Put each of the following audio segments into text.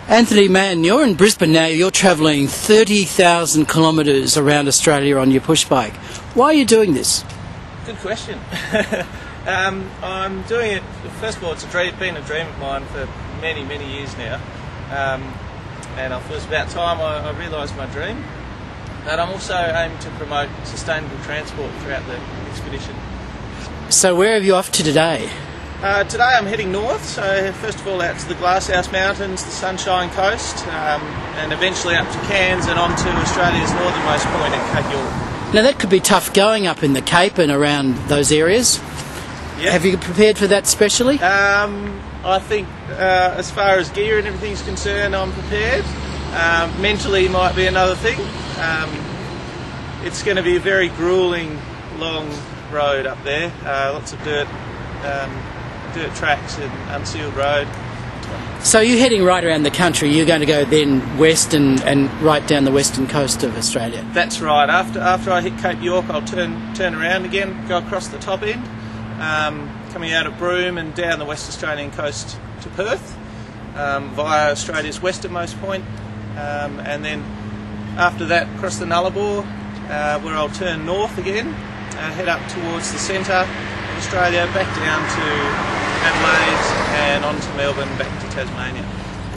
Anthony Mann, you're in Brisbane now. You're travelling 30,000 kilometres around Australia on your push bike. Why are you doing this? Good question. I'm doing it, first of all, it's been a dream of mine for many, many years now. And I thought it was about time I realised my dream. But I'm also aiming to promote sustainable transport throughout the expedition. So where are you off to today? Today I'm heading north, so first of all out to the Glasshouse Mountains, the Sunshine Coast, and eventually up to Cairns and on to Australia's northernmost point at Cape York. Now that could be tough going up in the Cape and around those areas. Yep. Have you prepared for that specially? I think as far as gear and everything's concerned, I'm prepared. Mentally might be another thing. It's going to be a very gruelling, long road up there, lots of dirt tracks and unsealed road. So you're heading right around the country. You're going to go then west and right down the western coast of Australia. That's right. After I hit Cape York, I'll turn around again, go across the top end, coming out of Broome and down the West Australian coast to Perth, via Australia's westernmost point, and then after that across the Nullarbor, where I'll turn north again, head up towards the centre of Australia, back down to Adelaide and on to Melbourne, back to Tasmania.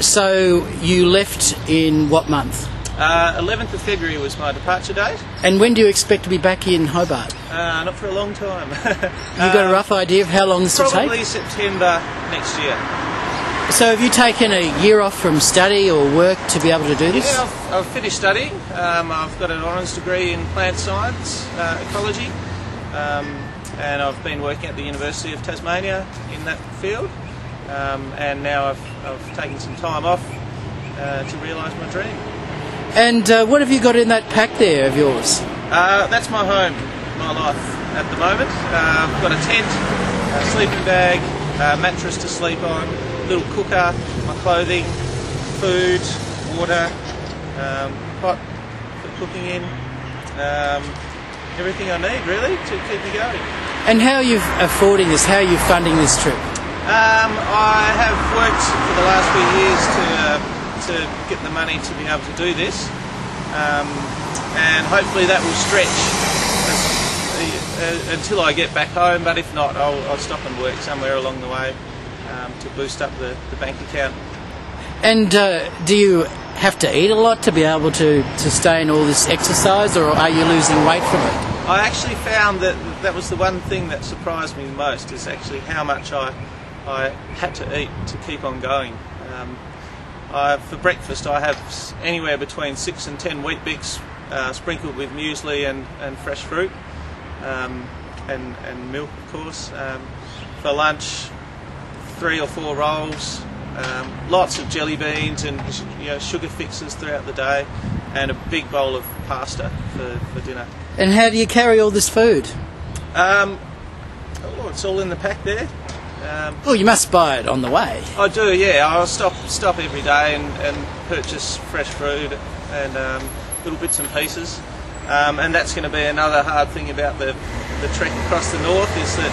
So you left in what month? 11th of February was my departure date. And when do you expect to be back in Hobart? Not for a long time. You got a rough idea of how long this will take? Probably September next year. So have you taken a year off from study or work to be able to do this? Yeah, I've finished studying. I've got an honours degree in plant science, ecology, and I've been working at the University of Tasmania in that field. And now I've taken some time off to realise my dream. And what have you got in that pack there of yours? That's my home, my life at the moment. I've got a tent, a sleeping bag, a mattress to sleep on, little cooker, my clothing, food, water, pot for cooking in, everything I need really to keep me going. And how are you affording this? How are you funding this trip? I have worked for the last few years to get the money to be able to do this, and hopefully that will stretch until I get back home, but if not, I'll stop and work somewhere along the way to boost up the bank account. And do you have to eat a lot to be able to sustain all this exercise, or are you losing weight from it? I actually found that was the one thing that surprised me the most, is actually how much I had to eat to keep on going. For breakfast I have anywhere between 6 and 10 wheat bix sprinkled with muesli and fresh fruit, and milk of course. For lunch, 3 or 4 rolls, lots of jelly beans and sugar fixes throughout the day, and a big bowl of pasta for dinner. And how do you carry all this food? It's all in the pack there. Well, you must buy it on the way. I do, yeah. I'll stop every day and purchase fresh fruit and little bits and pieces. And that's going to be another hard thing about the trek across the north, is that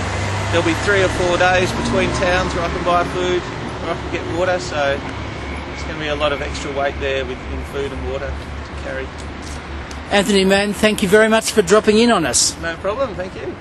there'll be 3 or 4 days between towns where I can buy food or I can get water, so there's going to be a lot of extra weight there in food and water to carry. Anthony Mann, thank you very much for dropping in on us. No problem, thank you.